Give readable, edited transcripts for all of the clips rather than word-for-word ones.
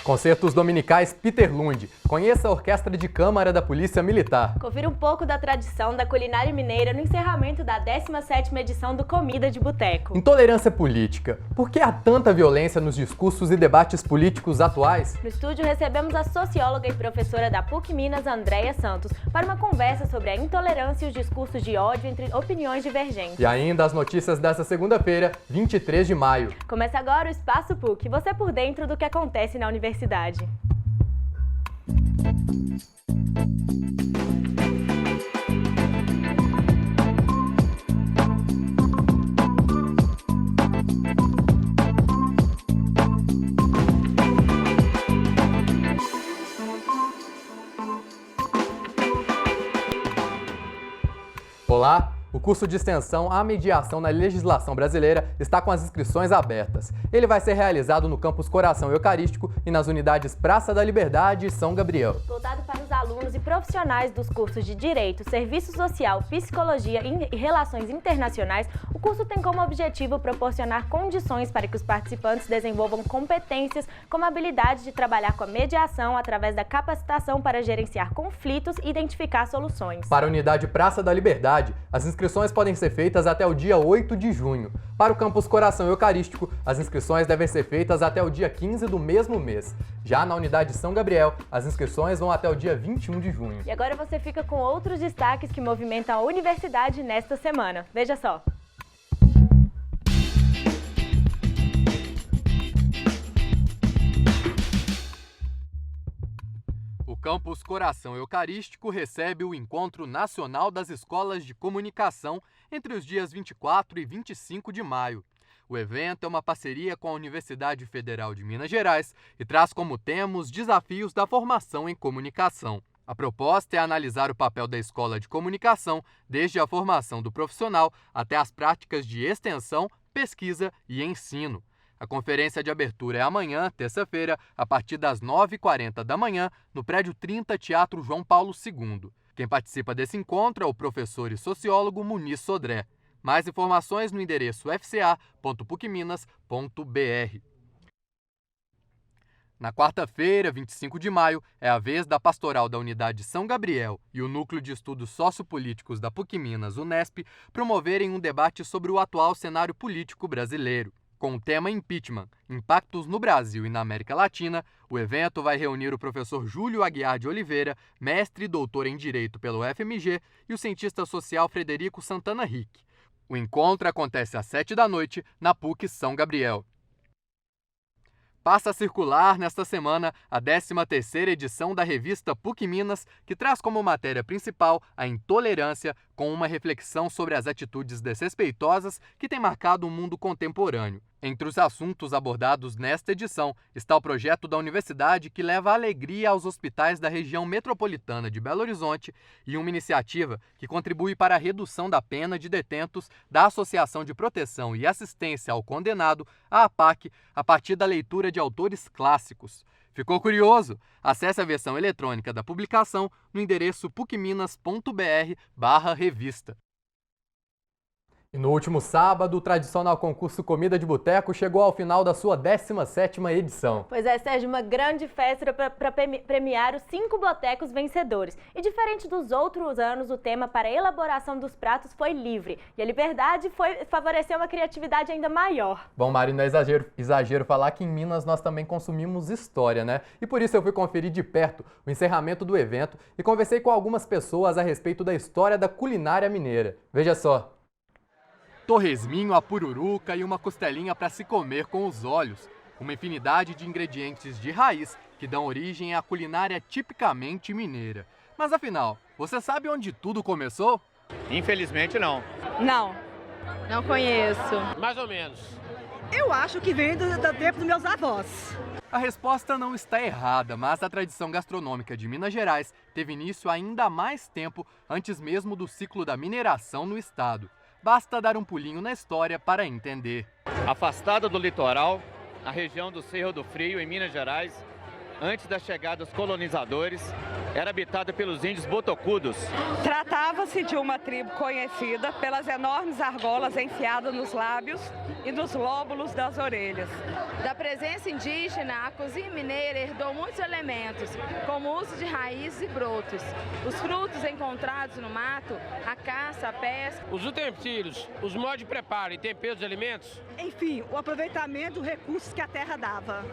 Concertos Dominicais Peter Lund. Conheça a Orquestra de Câmara da Polícia Militar. Confira um pouco da tradição da culinária mineira no encerramento da 17ª edição do Comida de Boteco. Intolerância política. Por que há tanta violência nos discursos e debates políticos atuais? No estúdio recebemos a socióloga e professora da PUC Minas, Andréia Santos, para uma conversa sobre a intolerância e os discursos de ódio entre opiniões divergentes. E ainda as notícias desta segunda-feira, 23 de maio. Começa agora o Espaço PUC, você por dentro do que acontece na universidade. Olá! O curso de extensão à mediação na legislação brasileira está com as inscrições abertas. Ele vai ser realizado no campus Coração Eucarístico e nas unidades Praça da Liberdade e São Gabriel. Voltado para os alunos e profissionais dos cursos de Direito, Serviço Social, Psicologia e Relações Internacionais, o curso tem como objetivo proporcionar condições para que os participantes desenvolvam competências como a habilidade de trabalhar com a mediação através da capacitação para gerenciar conflitos e identificar soluções. Para a unidade Praça da Liberdade, as inscrições podem ser feitas até o dia 8 de junho. Para o campus Coração Eucarístico, as inscrições devem ser feitas até o dia 15 do mesmo mês. Já na unidade São Gabriel, as inscrições vão até o dia 21 de junho. E agora você fica com outros destaques que movimentam a universidade nesta semana. Veja só. O campus Coração Eucarístico recebe o Encontro Nacional das Escolas de Comunicação entre os dias 24 e 25 de maio. O evento é uma parceria com a Universidade Federal de Minas Gerais e traz como tema os desafios da formação em comunicação. A proposta é analisar o papel da escola de comunicação, desde a formação do profissional até as práticas de extensão, pesquisa e ensino. A conferência de abertura é amanhã, terça-feira, a partir das 9h40 da manhã, no prédio 30 Teatro João Paulo II. Quem participa desse encontro é o professor e sociólogo Muniz Sodré. Mais informações no endereço fca.pucminas.br. Na quarta-feira, 25 de maio, é a vez da Pastoral da Unidade São Gabriel e o Núcleo de Estudos Sociopolíticos da PUC Minas, Unesp, promoverem um debate sobre o atual cenário político brasileiro. Com o tema Impeachment, Impactos no Brasil e na América Latina, o evento vai reunir o professor Júlio Aguiar de Oliveira, mestre e doutor em Direito pelo UFMG, e o cientista social Frederico Santana Rick. O encontro acontece às 19h na PUC São Gabriel. Passa a circular nesta semana a 13ª edição da revista PUC Minas, que traz como matéria principal a intolerância, com uma reflexão sobre as atitudes desrespeitosas que têm marcado o mundo contemporâneo. Entre os assuntos abordados nesta edição está o projeto da universidade que leva alegria aos hospitais da região metropolitana de Belo Horizonte e uma iniciativa que contribui para a redução da pena de detentos da Associação de Proteção e Assistência ao Condenado, a APAC, a partir da leitura de autores clássicos. Ficou curioso? Acesse a versão eletrônica da publicação no endereço pucminas.br/revista. E no último sábado, o tradicional concurso Comida de Boteco chegou ao final da sua 17ª edição. Pois é, Sérgio, uma grande festa para premiar os 5 botecos vencedores. E diferente dos outros anos, o tema para a elaboração dos pratos foi livre. E a liberdade favoreceu uma criatividade ainda maior. Bom, Mari, não é exagero falar que em Minas nós também consumimos história, né? E por isso eu fui conferir de perto o encerramento do evento e conversei com algumas pessoas a respeito da história da culinária mineira. Veja só. Torresminho, a pururuca e uma costelinha para se comer com os olhos. Uma infinidade de ingredientes de raiz que dão origem à culinária tipicamente mineira. Mas afinal, você sabe onde tudo começou? Infelizmente não. Não conheço. Mais ou menos. Eu acho que vem do tempo dos meus avós. A resposta não está errada, mas a tradição gastronômica de Minas Gerais teve início ainda há mais tempo, antes mesmo do ciclo da mineração no estado. Basta dar um pulinho na história para entender. Afastada do litoral, a região do Cerro do Frio, em Minas Gerais, antes da chegada dos colonizadores, era habitada pelos índios botocudos. Tratava-se de uma tribo conhecida pelas enormes argolas enfiadas nos lábios e nos lóbulos das orelhas. Da presença indígena, a cozinha mineira herdou muitos elementos, como o uso de raízes e brotos. Os frutos encontrados no mato, a caça, a pesca. Os utensílios, os modos de preparo e tempero dos alimentos. Enfim, o aproveitamento dos recursos que a terra dava.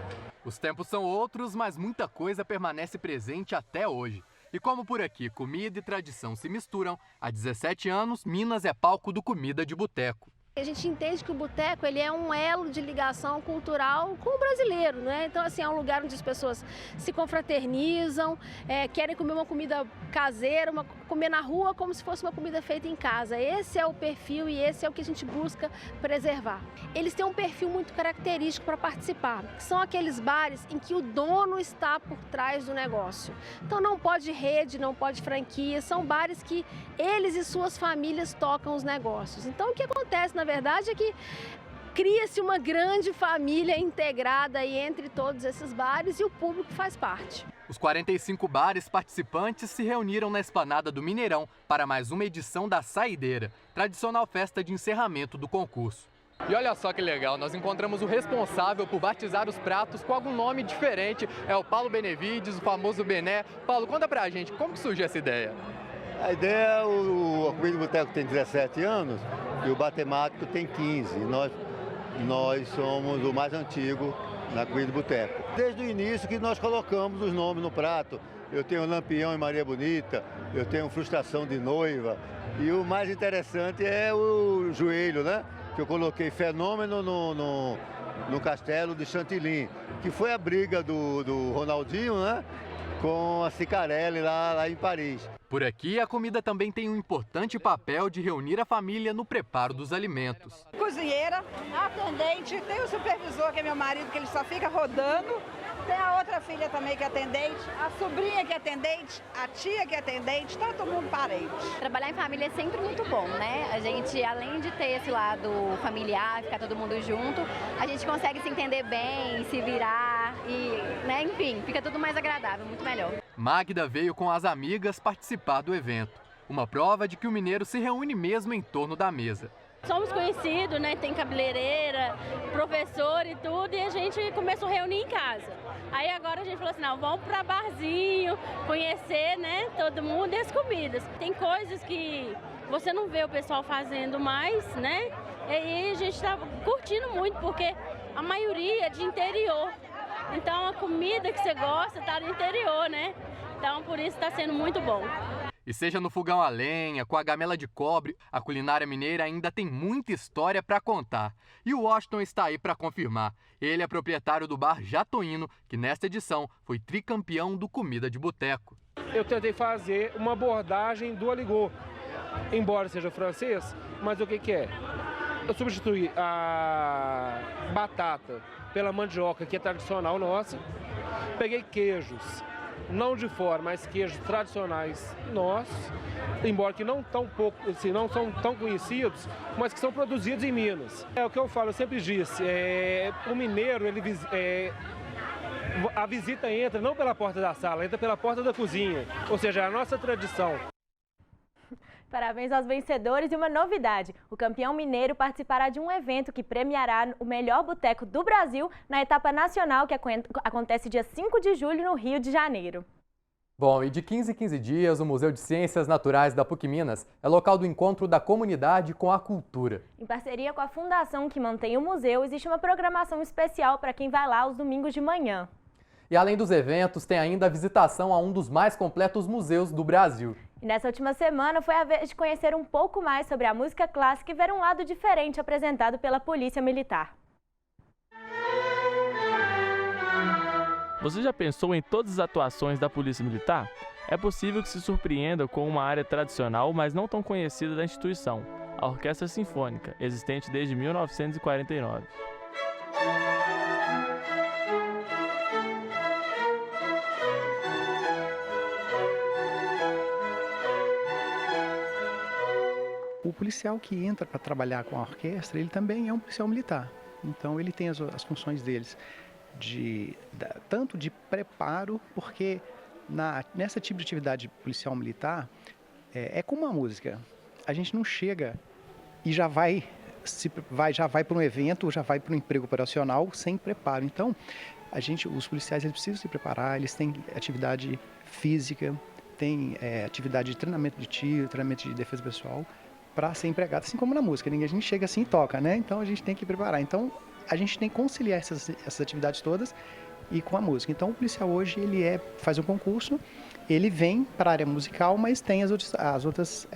Os tempos são outros, mas muita coisa permanece presente até hoje. E como por aqui comida e tradição se misturam, há 17 anos Minas é palco do Comida de Boteco. A gente entende que o boteco ele é um elo de ligação cultural com o brasileiro, né? Então, assim, é um lugar onde as pessoas se confraternizam, querem comer uma comida caseira, comer na rua como se fosse uma comida feita em casa. Esse é o perfil e esse é o que a gente busca preservar. Eles têm um perfil muito característico para participar, que são aqueles bares em que o dono está por trás do negócio. Então, não pode rede, não pode franquia, são bares que eles e suas famílias tocam os negócios. Então, o que acontece, na verdade, é que cria-se uma grande família integrada aí entre todos esses bares e o público faz parte. Os 45 bares participantes se reuniram na esplanada do Mineirão para mais uma edição da Saideira, tradicional festa de encerramento do concurso. E olha só que legal, nós encontramos o responsável por batizar os pratos com algum nome diferente, é o Paulo Benevides, o famoso Bené. Paulo, conta pra gente, como que surgiu essa ideia? A ideia, a Comida de Boteco tem 17 anos e o Batemático tem 15. Nós somos o mais antigo na Comida de Boteco. Desde o início que nós colocamos os nomes no prato. Eu tenho Lampião e Maria Bonita, eu tenho Frustração de Noiva. E o mais interessante é o joelho, né? Que eu coloquei Fenômeno no Castelo de Chantilly, que foi a briga do Ronaldinho, né? Com a Cicarelli lá em Paris. Por aqui, a comida também tem um importante papel de reunir a família no preparo dos alimentos. Cozinheira, atendente, tem o supervisor, que é meu marido, que ele só fica rodando. Tem a outra filha também que é atendente, a sobrinha que é atendente, a tia que é atendente, tá todo mundo parente. Trabalhar em família é sempre muito bom, né? A gente, além de ter esse lado familiar, ficar todo mundo junto, a gente consegue se entender bem, se virar e, né, enfim, fica tudo mais agradável, muito melhor. Magda veio com as amigas participar do evento. Uma prova de que o mineiro se reúne mesmo em torno da mesa. Somos conhecidos, né? Tem cabeleireira, professor e tudo, e a gente começou a reunir em casa. Aí agora a gente falou assim, não, vamos para barzinho, conhecer, né, todo mundo e as comidas. Tem coisas que você não vê o pessoal fazendo mais, né? E aí a gente está curtindo muito, porque a maioria é de interior. Então a comida que você gosta está no interior, né? Então por isso está sendo muito bom. E seja no fogão a lenha, com a gamela de cobre, a culinária mineira ainda tem muita história para contar. E o Washington está aí para confirmar. Ele é proprietário do bar Jatoíno, que nesta edição foi tricampeão do Comida de Boteco. Eu tentei fazer uma abordagem do aligot, embora seja francês, mas o que é? Eu substituí a batata pela mandioca, que é tradicional nossa, peguei queijos, não de fora, mas queijos tradicionais nossos, embora que não são tão conhecidos, mas que são produzidos em Minas. É o que eu falo, eu sempre disse, o mineiro, a visita entra não pela porta da sala, entra pela porta da cozinha, ou seja, é a nossa tradição. Parabéns aos vencedores e uma novidade, o campeão mineiro participará de um evento que premiará o melhor boteco do Brasil na etapa nacional que acontece dia 5 de julho no Rio de Janeiro. Bom, e de 15 em 15 dias, o Museu de Ciências Naturais da PUC Minas é local do encontro da comunidade com a cultura. Em parceria com a fundação que mantém o museu, existe uma programação especial para quem vai lá aos domingos de manhã. E além dos eventos, tem ainda a visitação a um dos mais completos museus do Brasil. E nessa última semana foi a vez de conhecer um pouco mais sobre a música clássica e ver um lado diferente apresentado pela Polícia Militar. Você já pensou em todas as atuações da Polícia Militar? É possível que se surpreenda com uma área tradicional, mas não tão conhecida da instituição, a Orquestra Sinfônica, existente desde 1949. O policial que entra para trabalhar com a orquestra, ele também é um policial militar. Então ele tem as funções deles, tanto de preparo, porque Nessa tipo de atividade policial militar, é como a música. A gente não chega e já vai para um evento, já vai para um emprego operacional sem preparo. Então, os policiais eles precisam se preparar, eles têm atividade física, têm atividade de treinamento de tiro, treinamento de defesa pessoal, para ser empregado, assim como na música. A gente chega assim e toca, né? Então, a gente tem que preparar. Então, a gente tem que conciliar essas atividades todas e com a música. Então, o policial hoje, ele faz um concurso, ele vem para a área musical, mas tem as outras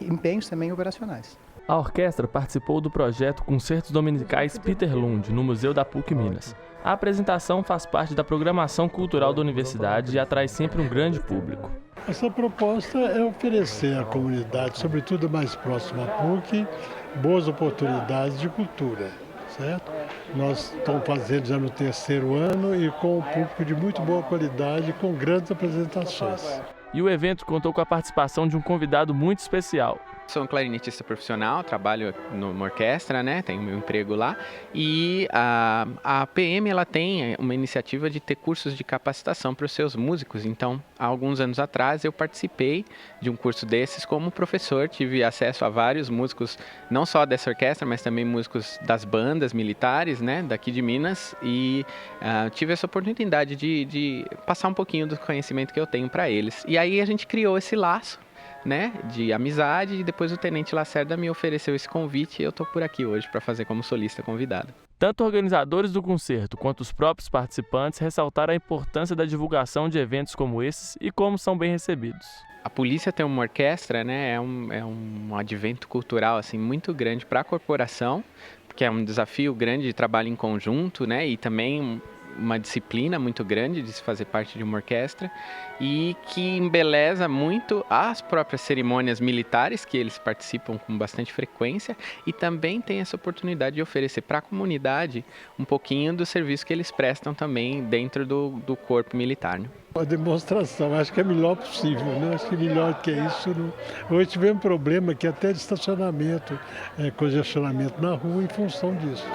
empenhos também operacionais. A orquestra participou do projeto Concertos Dominicais Peter Lund, no Museu da PUC Minas. A apresentação faz parte da programação cultural da universidade e atrai sempre um grande público. Essa proposta é oferecer à comunidade, sobretudo mais próxima à PUC, boas oportunidades de cultura, certo? Nós estamos fazendo já no 3º ano e com um público de muito boa qualidade, com grandes apresentações. E o evento contou com a participação de um convidado muito especial. Sou um clarinetista profissional, trabalho numa orquestra, né? Tenho meu emprego lá. E a PM ela tem uma iniciativa de ter cursos de capacitação para os seus músicos. Então, há alguns anos atrás, eu participei de um curso desses como professor. Tive acesso a vários músicos, não só dessa orquestra, mas também músicos das bandas militares, né? Daqui de Minas. E tive essa oportunidade de passar um pouquinho do conhecimento que eu tenho para eles. E aí a gente criou esse laço, né, de amizade, e depois o Tenente Lacerda me ofereceu esse convite e eu estou por aqui hoje para fazer como solista convidado. Tanto organizadores do concerto quanto os próprios participantes ressaltaram a importância da divulgação de eventos como esses e como são bem recebidos. A polícia tem uma orquestra, né, é um advento cultural assim, muito grande para a corporação, porque é um desafio grande de trabalho em conjunto, né, e também uma disciplina muito grande de se fazer parte de uma orquestra e que embeleza muito as próprias cerimônias militares que eles participam com bastante frequência e também tem essa oportunidade de oferecer para a comunidade um pouquinho do serviço que eles prestam também dentro do corpo militar, né? A demonstração, acho que é melhor possível, né? Acho que melhor que isso. Hoje tivemos um problema que até de estacionamento, congestionamento na rua em função disso.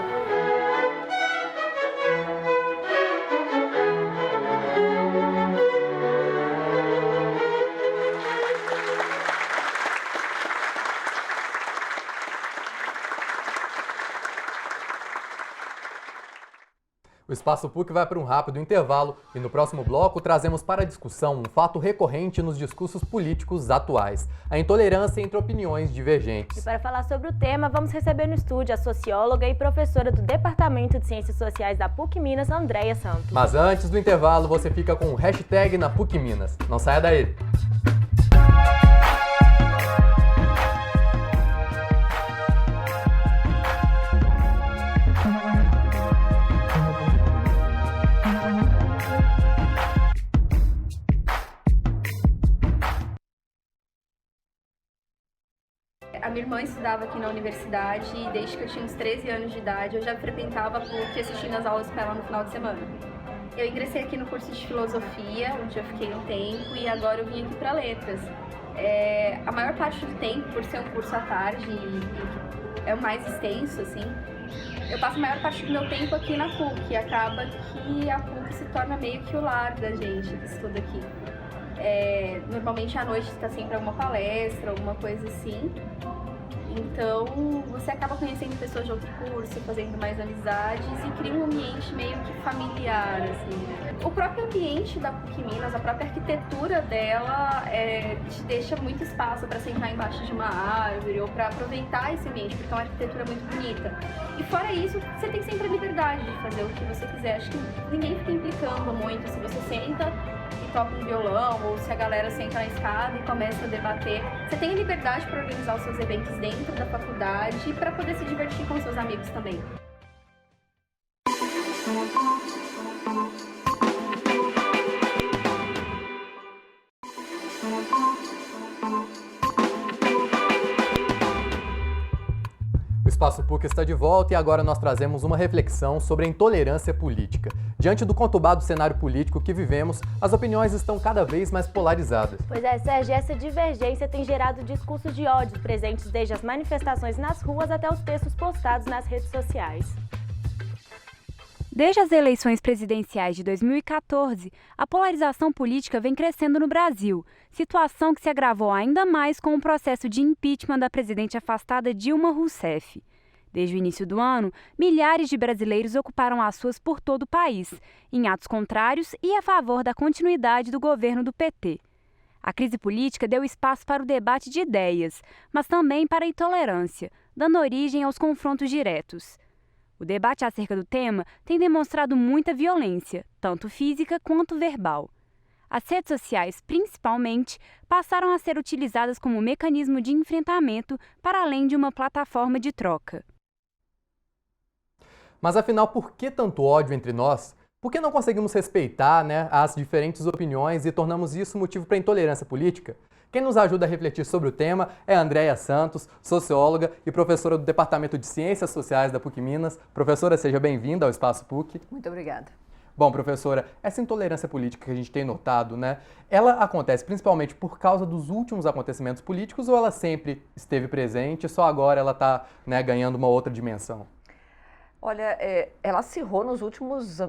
O Espaço PUC vai para um rápido intervalo e no próximo bloco trazemos para a discussão um fato recorrente nos discursos políticos atuais, a intolerância entre opiniões divergentes. E para falar sobre o tema, vamos receber no estúdio a socióloga e professora do Departamento de Ciências Sociais da PUC Minas, Andréia Santos. Mas antes do intervalo, você fica com o hashtag na PUC Minas. Não saia daí! A minha irmã estudava aqui na universidade e desde que eu tinha uns 13 anos de idade eu já frequentava a PUC assistindo as aulas com ela no final de semana. Eu ingressei aqui no curso de filosofia, onde eu fiquei um tempo, e agora eu vim aqui para letras. A maior parte do tempo, por ser um curso à tarde e é o mais extenso, assim, eu passo a maior parte do meu tempo aqui na PUC e acaba que a PUC se torna meio que o lar da gente que estuda aqui. Normalmente à noite está sempre alguma palestra, alguma coisa assim. Então você acaba conhecendo pessoas de outro curso, fazendo mais amizades e cria um ambiente meio que familiar, assim. O próprio ambiente da PUC Minas, a própria arquitetura dela te deixa muito espaço para sentar embaixo de uma árvore ou para aproveitar esse ambiente, porque é uma arquitetura muito bonita. E fora isso, você tem sempre a liberdade de fazer o que você quiser. Acho que ninguém fica implicando muito se você senta e toca um violão, ou se a galera senta na escada e começa a debater. Você tem a liberdade para organizar os seus eventos dentro da faculdade e para poder se divertir com seus amigos também. O Espaço PUC está de volta e agora nós trazemos uma reflexão sobre a intolerância política. Diante do conturbado cenário político que vivemos, as opiniões estão cada vez mais polarizadas. Pois é, Sérgio, essa divergência tem gerado discursos de ódio presentes desde as manifestações nas ruas até os textos postados nas redes sociais. Desde as eleições presidenciais de 2014, a polarização política vem crescendo no Brasil, situação que se agravou ainda mais com o processo de impeachment da presidente afastada Dilma Rousseff. Desde o início do ano, milhares de brasileiros ocuparam as ruas por todo o país, em atos contrários e a favor da continuidade do governo do PT. A crise política deu espaço para o debate de ideias, mas também para a intolerância, dando origem aos confrontos diretos. O debate acerca do tema tem demonstrado muita violência, tanto física quanto verbal. As redes sociais, principalmente, passaram a ser utilizadas como mecanismo de enfrentamento para além de uma plataforma de troca. Mas afinal, por que tanto ódio entre nós? Por que não conseguimos respeitar, as diferentes opiniões e tornamos isso motivo para intolerância política? Quem nos ajuda a refletir sobre o tema é a Andréia Santos, socióloga e professora do Departamento de Ciências Sociais da PUC Minas. Professora, seja bem-vinda ao Espaço PUC. Muito obrigada. Bom, professora, essa intolerância política que a gente tem notado, ela acontece principalmente por causa dos últimos acontecimentos políticos ou ela sempre esteve presente e só agora ela está ganhando uma outra dimensão? Olha, ela acirrou nos últimos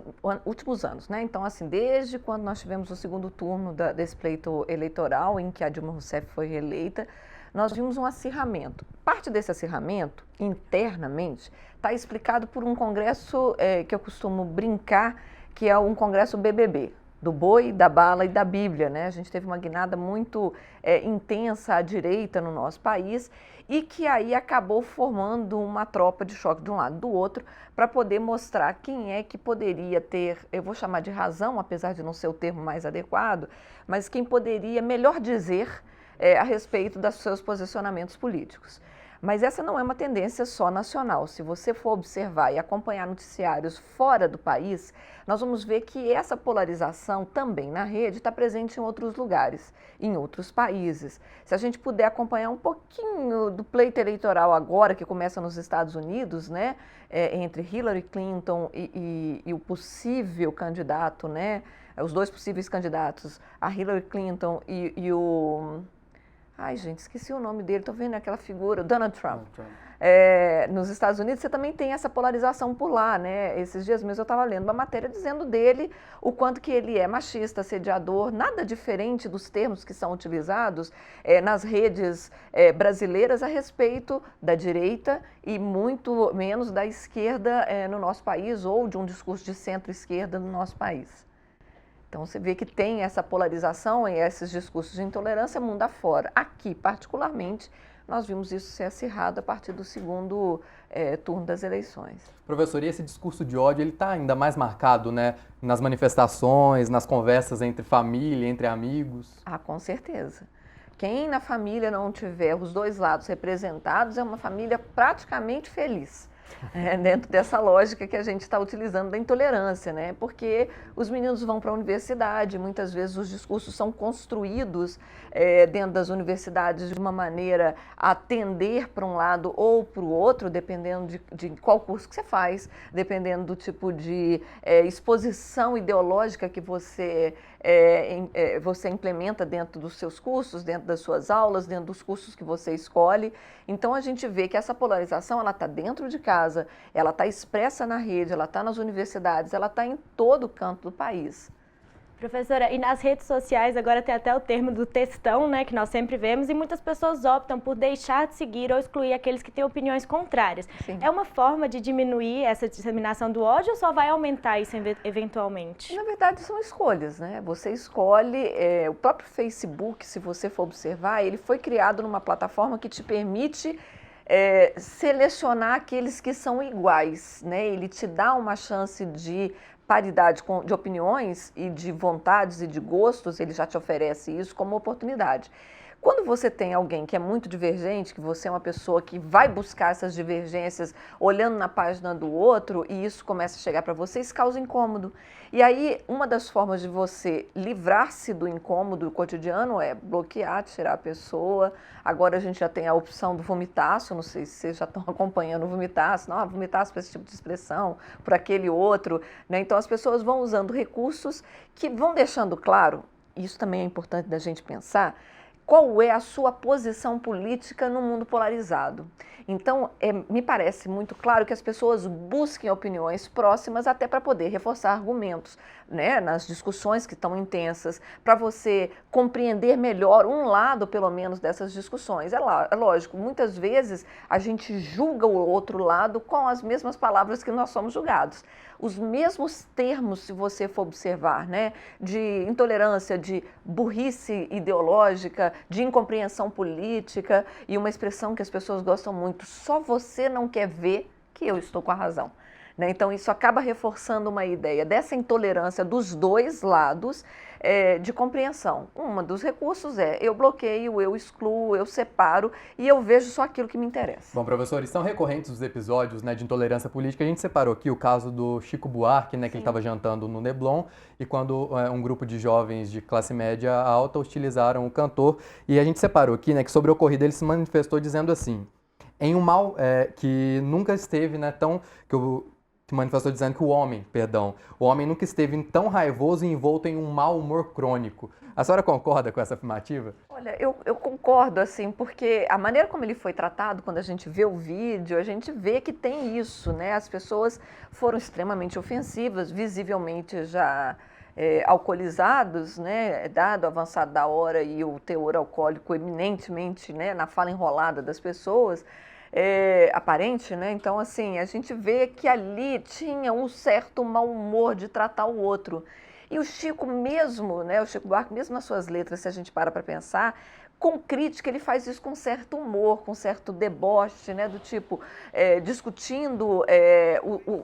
anos, né? Então, assim, desde quando nós tivemos o segundo turno desse pleito eleitoral, em que a Dilma Rousseff foi reeleita, nós vimos um acirramento. Parte desse acirramento, internamente, está explicado por um congresso que eu costumo brincar, que é um congresso BBB, do boi, da bala e da Bíblia, né? A gente teve uma guinada muito intensa à direita no nosso país e que aí acabou formando uma tropa de choque de um lado e do outro para poder mostrar quem é que poderia ter, eu vou chamar de razão, apesar de não ser o termo mais adequado, mas quem poderia melhor dizer a respeito dos seus posicionamentos políticos. Mas essa não é uma tendência só nacional. Se você for observar e acompanhar noticiários fora do país, nós vamos ver que essa polarização também na rede está presente em outros lugares, em outros países. Se a gente puder acompanhar um pouquinho do pleito eleitoral agora, que começa nos Estados Unidos, entre Hillary Clinton e o possível candidato, os dois possíveis candidatos, a Hillary Clinton e o... Ai, gente, esqueci o nome dele, estou vendo aquela figura, Donald Trump. Nos Estados Unidos você também tem essa polarização por lá, Esses dias mesmo eu estava lendo uma matéria dizendo dele o quanto que ele é machista, assediador, nada diferente dos termos que são utilizados nas redes brasileiras a respeito da direita e muito menos da esquerda no nosso país ou de um discurso de centro-esquerda no nosso país. Então, você vê que tem essa polarização e esses discursos de intolerância mundo afora. Aqui, particularmente, nós vimos isso ser acirrado a partir do segundo turno das eleições. Professor, e esse discurso de ódio, ele está ainda mais marcado, nas manifestações, nas conversas entre família, entre amigos? Ah, com certeza. Quem na família não tiver os dois lados representados é uma família praticamente feliz. Dentro dessa lógica que a gente está utilizando da intolerância, porque os meninos vão para a universidade, muitas vezes os discursos são construídos dentro das universidades de uma maneira a tender para um lado ou para o outro, dependendo de qual curso que você faz, dependendo do tipo de exposição ideológica que você implementa dentro dos seus cursos, dentro das suas aulas, dentro dos cursos que você escolhe. Então, a gente vê que essa polarização, ela está dentro de casa, ela está expressa na rede, ela está nas universidades, ela está em todo canto do país. Professora, e nas redes sociais agora tem até o termo do textão, que nós sempre vemos, e muitas pessoas optam por deixar de seguir ou excluir aqueles que têm opiniões contrárias. Sim. É uma forma de diminuir essa disseminação do ódio ou só vai aumentar isso eventualmente? Na verdade, são escolhas, Você escolhe, o próprio Facebook, se você for observar, ele foi criado numa plataforma que te permite selecionar aqueles que são iguais, Ele te dá uma chance de paridade de opiniões e de vontades e de gostos, ele já te oferece isso como oportunidade. Quando você tem alguém que é muito divergente, que você é uma pessoa que vai buscar essas divergências olhando na página do outro e isso começa a chegar para você, isso causa incômodo. E aí, uma das formas de você livrar-se do incômodo cotidiano é bloquear, tirar a pessoa. Agora a gente já tem a opção do vomitaço, não sei se vocês já estão acompanhando o vomitaço, não, vomitaço para esse tipo de expressão, por aquele outro, Então as pessoas vão usando recursos que vão deixando claro, isso também é importante da gente pensar, qual é a sua posição política no mundo polarizado. Então, me parece muito claro que as pessoas busquem opiniões próximas até para poder reforçar argumentos, né, nas discussões que estão intensas, para você compreender melhor um lado, pelo menos, dessas discussões. É lógico, muitas vezes a gente julga o outro lado com as mesmas palavras que nós somos julgados. Os mesmos termos, se você for observar, né, de intolerância, de burrice ideológica, de incompreensão política e uma expressão que as pessoas gostam muito, só você não quer ver que eu estou com a razão. Né? Então, isso acaba reforçando uma ideia dessa intolerância dos dois lados de compreensão. Um dos recursos é eu bloqueio, eu excluo, eu separo e eu vejo só aquilo que me interessa. Bom, professores, são recorrentes os episódios, né, de intolerância política. A gente separou aqui o caso do Chico Buarque, né, que ele estava jantando no Neblon, e quando um grupo de jovens de classe média alta hostilizaram o cantor. E a gente separou aqui, né, que sobre o ocorrido ele se manifestou dizendo assim: em um mal que nunca esteve, né, que manifestou dizendo que o homem nunca esteve tão raivoso e envolto em um mau humor crônico. A senhora concorda com essa afirmativa? Olha, eu concordo, assim, porque a maneira como ele foi tratado, quando a gente vê o vídeo, a gente vê que tem isso, né? As pessoas foram extremamente ofensivas, visivelmente já alcoolizados, né? Dado o avançado da hora e o teor alcoólico eminentemente, né, na fala enrolada das pessoas, aparente, né? Então, assim, a gente vê que ali tinha um certo mau humor de tratar o outro. E o Chico mesmo, né? O Chico Buarque, mesmo nas suas letras, se a gente para pensar, com crítica, ele faz isso com certo humor, com certo deboche, né? Do tipo, discutindo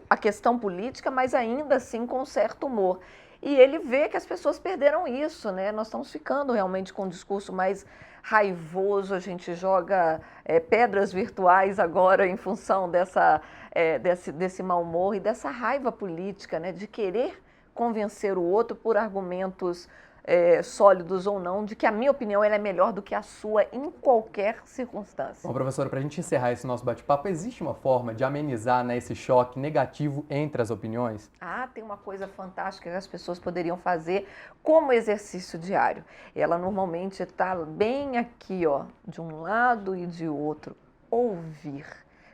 a questão política, mas ainda assim com certo humor. E ele vê que as pessoas perderam isso, né? Nós estamos ficando realmente com um discurso mais raivoso, a gente joga pedras virtuais agora em função desse mau humor e dessa raiva política, né? De querer convencer o outro por argumentos sólidos ou não, de que a minha opinião ela é melhor do que a sua em qualquer circunstância. Bom, professora, para a gente encerrar esse nosso bate-papo, existe uma forma de amenizar, né, esse choque negativo entre as opiniões? Tem uma coisa fantástica que as pessoas poderiam fazer como exercício diário. Ela normalmente está bem aqui, ó, de um lado e de outro. Ouvir.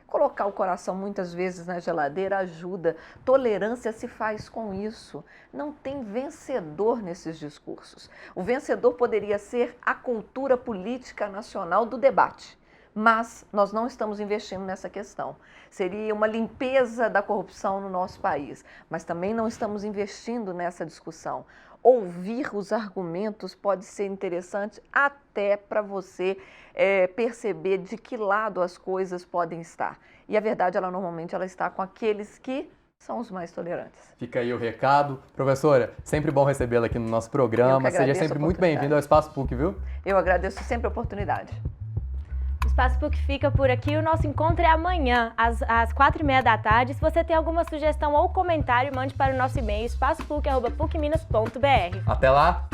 Colocar o coração muitas vezes na geladeira ajuda. Tolerância se faz com isso. Não tem vencedor nesses discursos. O vencedor poderia ser a cultura política nacional do debate. Mas nós não estamos investindo nessa questão. Seria uma limpeza da corrupção no nosso país, mas também não estamos investindo nessa discussão. Ouvir os argumentos pode ser interessante até para você perceber de que lado as coisas podem estar. E a verdade, normalmente está com aqueles que são os mais tolerantes. Fica aí o recado. Professora, sempre bom recebê-la aqui no nosso programa. Seja sempre muito bem-vindo ao Espaço PUC, viu? Eu agradeço sempre a oportunidade. O Espaço PUC fica por aqui. O nosso encontro é amanhã, às 4h30 da tarde. Se você tem alguma sugestão ou comentário, mande para o nosso e-mail espaçopuc@pucminas.br. Até lá!